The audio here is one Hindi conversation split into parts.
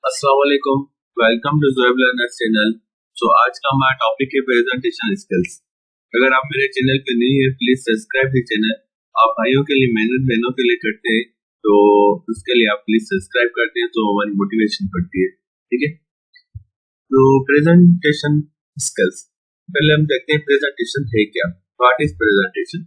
अस्सलाम वालेकुम, welcome to Zoeb learners channel. आज का हमारा टॉपिक है प्रेजेंटेशन स्किल्स। अगर आप मेरे चैनल पे नहीं है प्लीज सब्सक्राइब द चैनल। आप भाइयों के लिए मेहनत बहनों के लिए करते हैं तो उसके लिए आप प्लीज सब्सक्राइब करते हैं तो हमारी मोटिवेशन बढ़ती है। ठीक है, तो प्रेजेंटेशन स्किल्स पहले हम देखते हैं प्रेजेंटेशन है क्या। What is presentation?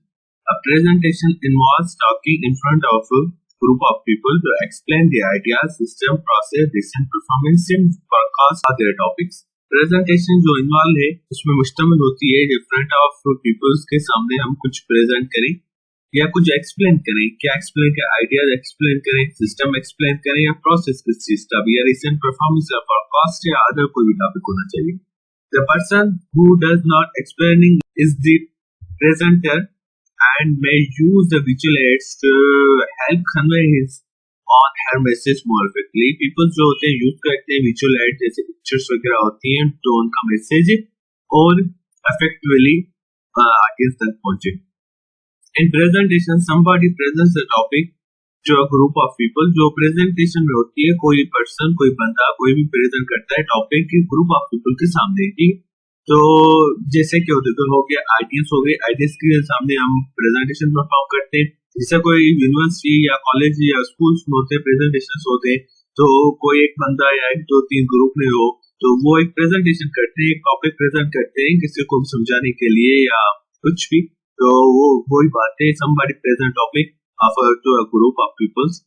A presentation involves talking in front of a group of people to explain the ideas, system, process, recent performance and forecast or their topics. Presentation जो इन्वॉल्व है उसमें मुश्तमिल होती है डिफरेंट ऑफ पीपल्स के सामने हम कुछ प्रेजेंट करें या कुछ एक्सप्लेन करें। क्या एक्सप्लेन करें? आइडियाज एक्सप्लेन करें, सिस्टम एक्सप्लेन करें या प्रोसेस किस चीज का भी, या रिसेंट परफॉर्मेंस या फोरकास्ट या अदर कोई भी टॉपिक होना चाहिए। The person who does not explaining is the presenter and may use the visual aids to help convey his or her message more effectively. People जो होते हैं यूज करते हैं विजुअल एड जैसे पिक्चर्स वगैरह होती हैं तो उनका मैसेज और इफेक्टिवली ऑडियंस तक पहुंचे। In presentation, somebody presents a topic to a group of people। जो प्रेजेंटेशन में होती है कोई पर्सन, कोई बंदा, कोई भी प्रेजेंट करता है टॉपिक की ग्रुप ऑफ पीपल के सामने। ठीक, तो जैसे कि होते तो हो गया आइडियंस हो गए, आइडियंस के सामने हम प्रेजेंटेशन परफॉर्म करते हैं। जैसे कोई यूनिवर्सिटी या कॉलेज या स्कूल्स में होते हैं प्रेजेंटेशन होते हैं, तो कोई एक बंदा या एक दो तीन ग्रुप में हो तो वो एक प्रेजेंटेशन करते हैं, एक टॉपिक प्रेजेंट करते हैं किसी को समझाने के लिए या कुछ भी। तो वो वही बात है, somebody present topic offer to a group of peoples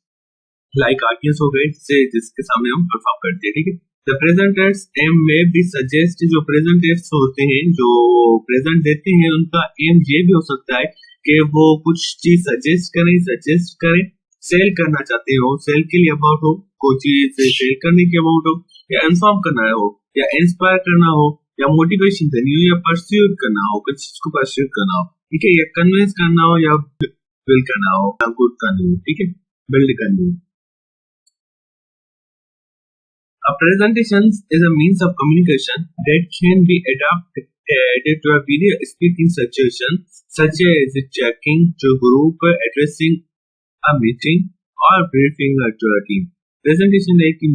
like audience हो गए जिसके सामने हम परफॉर्म करते हैं। ठीक है, the presenters aim may be suggest, जो presenters होते हैं जो प्रेजेंट देते हैं उनका एम ये भी हो सकता है कि वो कुछ चीज सजेस्ट करें, सेल करना चाहते हो, सेल के लिए अबाउट हो, कोई चीज सेल करने के अबाउट हो, या इन्फॉर्म करना हो, या इंस्पायर करना हो, या मोटिवेशन देनी हो, या परस्यूट करना हो, कुछ चीज को परस्यूट करना हो। ठीक है, या कन्विंस करना हो या बिल्ड करना हो या गुड करनी हो। ठीक है, बिल्ड करनी हो। A presentation is a means of communication that can be adapted to a video speaking situation such as checking to group, addressing a meeting or briefing to a team। Presentation एक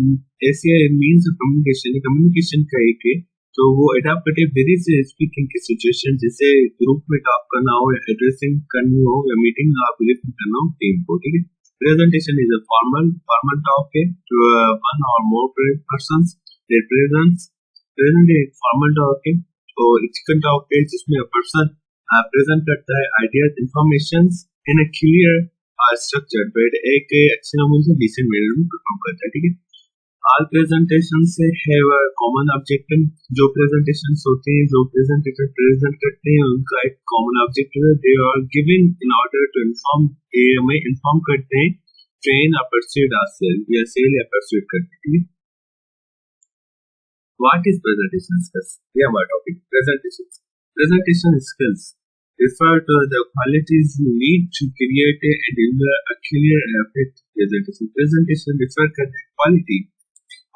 ऐसे मीन्स ऑफ कम्युनिकेशन का एक है तो वो एडाप्टेटिव वेरी से स्पीकिंग की सिचुएशन जैसे ग्रुप में टॉक करना हो या एड्रेसिंग करनी हो या मीटिंग या ब्रीफिंग करना हो टीम को। ठीक है, presentation is a formal talk है to one or more persons that present एक formal talk है। तो second talk है जिसमें a person present करता है ideas information in a clear structured way, एक अच्छे नमूने से डिसेंट मैनर में परफॉर्म करता है। ठीक है, ऑल प्रेजेंटेशन से हैव अ कॉमन ऑब्जेक्टिव। जो प्रेजेंटेशंस होते हैं, जो प्रेजेंटेटर प्रेजेंट करते हैं उनका एक कॉमन ऑब्जेक्टिव है। They are given in order to inform, हमें इन्फॉर्म करते हैं, ट्रेन या परस्यूट आरसेल्फ या सेल या परस्यूट करते हैं। What is presentation skills? ये हमारा topic presentation skills refer to the qualities you need to create and deliver a clear and effective presentation। presentation refer करते हैं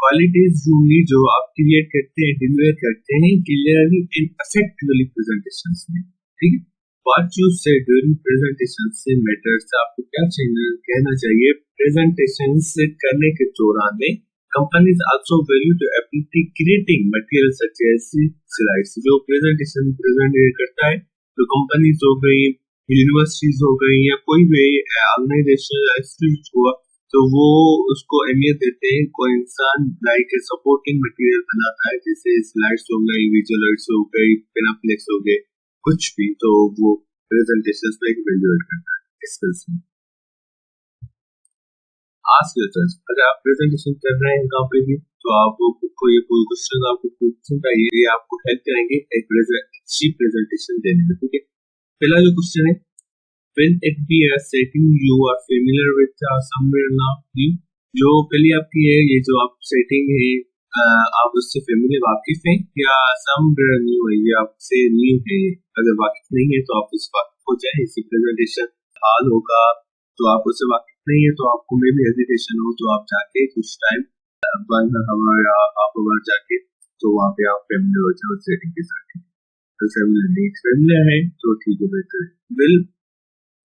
क्वालिटीज जो नीड जो आप क्रिएट करते हैं, डिलीवर करते हैं क्लियरली एंड इफेक्टिवली प्रेजेंटेशंस में। ठीक है, व्हाट यू से ड्यूरिंग प्रेजेंटेशन से मैटर्स। आपको क्या कहना चाहिए प्रेजेंटेशन से करने के दौरान में। Companies also value to ability creating material such as slides. जो प्रेजेंटेशन प्रेजेंट करता है तो कंपनीज हो गई, यूनिवर्सिटीज हो गई या कोई भी ऑर्गेनाइजेशन इंस्टीट्यूट हुआ तो वो उसको अहमियत देते हैं। कोई इंसान लाइक सपोर्टिंग मटेरियल बनाता है जैसे स्लाइड्स हो गई, विजुअल एड्स हो गई, पेनाफ्लेक्स हो गए, कुछ भी, तो वो प्रेजेंटेशंस में एक वैल्यू ऐड करता है स्किल्स में। आस्क योरसेल्फ, अगर आप प्रेजेंटेशन कर रहे हैं कहाँ पे भी तो आपको कोई क्वेश्चन आपको पूछना चाहिए, ये आपको हेल्प करेंगे एक अच्छी प्रेजेंटेशन देने में। ठीक है, पहला जो क्वेश्चन है, will it be a setting you are familiar with somewhere now? जो पहली आपकी है ये जो आप सेटिंग है आप उससे फेमिलियर वाकिफ हैं या समवेयर न्यू है, ये आपसे न्यू है। अगर वाकिफ नहीं है तो आप उस वाकिफ हो जाए। इसी प्रेजेंटेशन हाल होगा तो आप उससे वाकिफ नहीं है तो आपको मे भी हेजिटेशन हो तो आप जाके कुछ टाइम 1 आवर या हाफ आवर जाके तो वहाँ पे आप फेमिलियर हो जाए उस सेटिंग के साथ। तो फेमिलियर है तो ठीक है, बेहतर है। will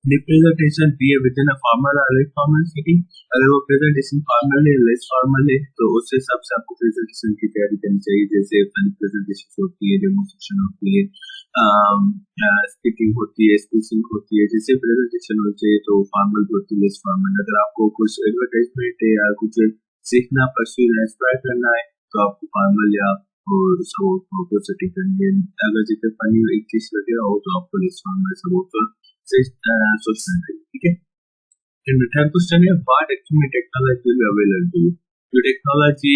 रिप्रेजेंटेशन भी है विद इन अ फॉर्मल और इनफॉर्मल सेटिंग। अगर वो प्रेजेंटेशन फॉर्मल है, लेस फॉर्मल है, तो उस हिसाब से आपको प्रेजेंटेशन की तैयारी करनी चाहिए। जैसे फनी प्रेजेंटेशन होती है, डेमोन्स्ट्रेशन होती है, स्पीकिंग होती है, स्पीचिंग होती है। जैसे प्रेजेंटेशन होनी चाहिए तो फॉर्मल होती है, लेस फॉर्मल। अगर आपको कुछ एडवर्टाइजमेंट है या कुछ सीखना, परस्यू या इंस्पायर करना है तो आपको फॉर्मल या और सबको सेटिंग करनी है। अगर जैसे फनी एक चीज वगैरह हो तो आपको लेस फॉर्मल सबको से सोचना चाहिए, ठीक है। And the third question है, what actually technology will be available to you? जो टेक्नोलॉजी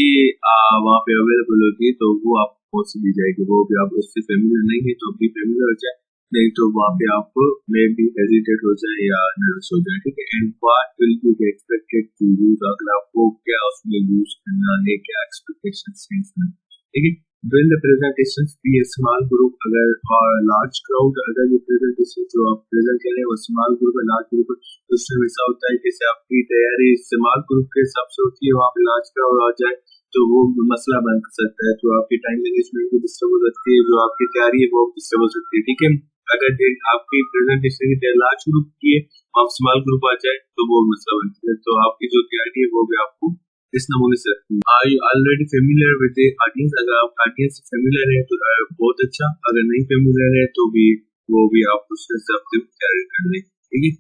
वहाँ पे अवेलेबल होगी तो वो आपको कौन सी दी जाएगी, वो भी आप उससे फेमिलियर नहीं है तो भी फेमिलियर हो जाए, नहीं तो वहाँ पे आप मे भी हेजिटेट हो जाए या नर्वस हो जाए, ठीक है। And what will be expected to use, अगर आपको क्या उसमें यूज करना है, क्या एक्सपेक्टेशंस हैं, ठीक है। Will the presentations be a small group अगर और large crowd, अगर ये presentation जो आप present कर रहे हैं वो small group है, large group है, तो उसमें ऐसा होता है कि जैसे आपकी तैयारी small group के हिसाब से होती है, वहाँ पे large crowd आ जाए तो वो मसला बन सकता है, तो आपकी टाइम मैनेजमेंट भी डिस्टर्ब हो सकती है, जो आपकी तैयारी है वो डिस्टर्ब हो सकती है, ठीक है। अगर आपकी प्रेजेंटेशन की तैयारी लार्ज ग्रुप की है, आप स्मॉल ग्रुप आ जाए तो वो मसला बनता है, तो आपकी जो तैयारी है वो भी आपको इस नमूने से रखनी है। Are you already familiar with the audience, अगर आप ऑडियंस से फेमिलियर है तो बहुत अच्छा, अगर नहीं फेमिलियर है तो भी वो भी आप उसके हिसाब से तैयारी कर लें, ठीक है।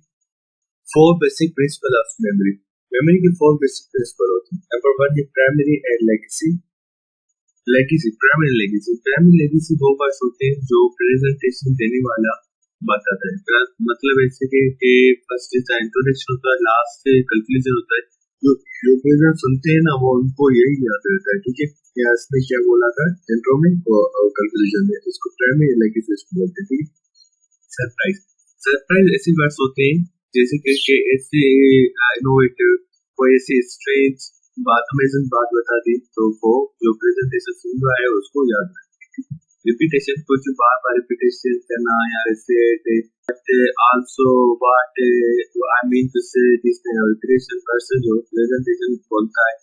4 basic principle of memory, memory के 4 बेसिक प्रिंसिपल होते हैं। नंबर 1 है primary and legacy. Primary legacy दो वर्ड्स होते हैं जो प्रेजेंटेशन देने वाला बताता है, मतलब ऐसे कि फर्स्ट इसका इंट्रोडक्शन होता है, लास्ट से कंक्लूजन होता है। जो प्रेजेंट सुनते हैं ना वो उनको यही याद रहता है, ठीक है। या इसमें क्या बोला था इंट्रो में और कंक्लूजन में, इसको प्राइमरी लेगेसी बोलते हैं, ठीक है। सरप्राइज, सरप्राइज ऐसे वर्ड्स होते हैं जैसे कि ऐसे इनोवेटिव, कोई ऐसी स्ट्रेंज बात, अमेजिंग बात बता दी तो वो जो प्रेजेंटेशन सुन रहा है उसको याद रहे। रिपीटेशन, कुछ बार बार रिपीटेशन करना या ऐसे also what I mean to say, this repetition person जो प्रेजेंटेशन बोलता है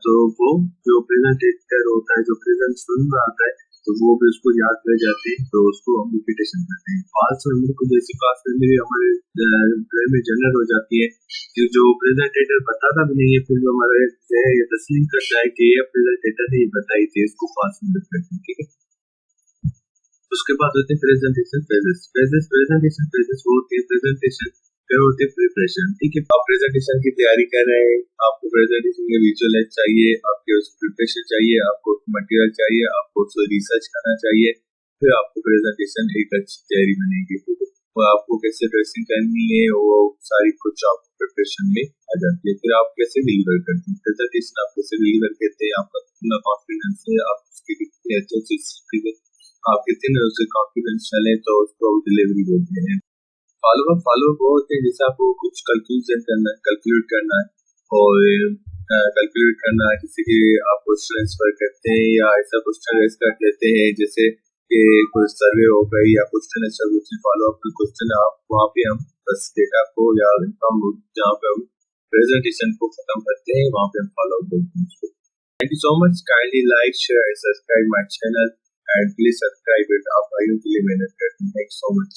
तो वो जो प्रेजेंटेटर होता है, जो प्रेजेंट सुन रहा होता है, तो वो भी उसको याद रह जाते हैं, तो उसको हम रिपीटेशन करते हैं। आल्सो मेमोरी को जैसे पास मेमोरी हमारे ब्रेन में जनरल हो जाती है कि जो प्रेजेंटेटर बताता भी नहीं है, फिर जो हमारे ये तस्लीम करता है कि ये प्रेजेंटेटर ने बताई थी, इसको पास में करते हैं, ठीक है। उसके बाद होते हैं प्रेजेंटेशन फेजेस। प्रेजेंटेशन फेजेस वो होती है प्रेजेंटेशन, फिर होती है प्रिपरेशन, ठीक है। आप प्रेजेंटेशन की तैयारी कर रहे हैं, आपको प्रेजेंटेशन में विजुअलाइज चाहिए, आपके उसकी प्रिपरेशन चाहिए, आपको मटेरियल चाहिए, आपको उसको रिसर्च करना चाहिए, फिर आपको प्रेजेंटेशन एक अच्छी तैयारी बनेगी, ठीक है। और आपको कैसे ड्रेसिंग करनी है वो सारी कुछ आप प्रिपरेशन में आ जाती है। फिर आप कैसे डिलीवर करते हैं प्रेजेंटेशन, आप कैसे डिलीवर करते हैं, आपका कितना कॉन्फिडेंस है, आप उसके कितने अच्छे से आप कितने उससे कॉन्फिडेंस चले तो उसको डिलीवरी देते हैं। फॉलो वो होते हैं जैसे आपको कुछ कैलकुलेट करना है और कैलकुलेट करना है, जैसे कि आप क्वेश्चन आंसर करते हैं या ऐसा क्वेश्चन रेज कर लेते हैं जैसे कि कोई सर्वे हो गई या question answer, follow up question आप वहाँ पे हम बस डेटा को या हम जहाँ पे हम प्रेजेंटेशन को खत्म करते हैं वहाँ पे हम फॉलो अप करते हैं उसको। Thank you so much, kindly like share and subscribe my channel and please subscribe it, आप भाइयों के लिए मेहनत करते हैं। Thank you so much.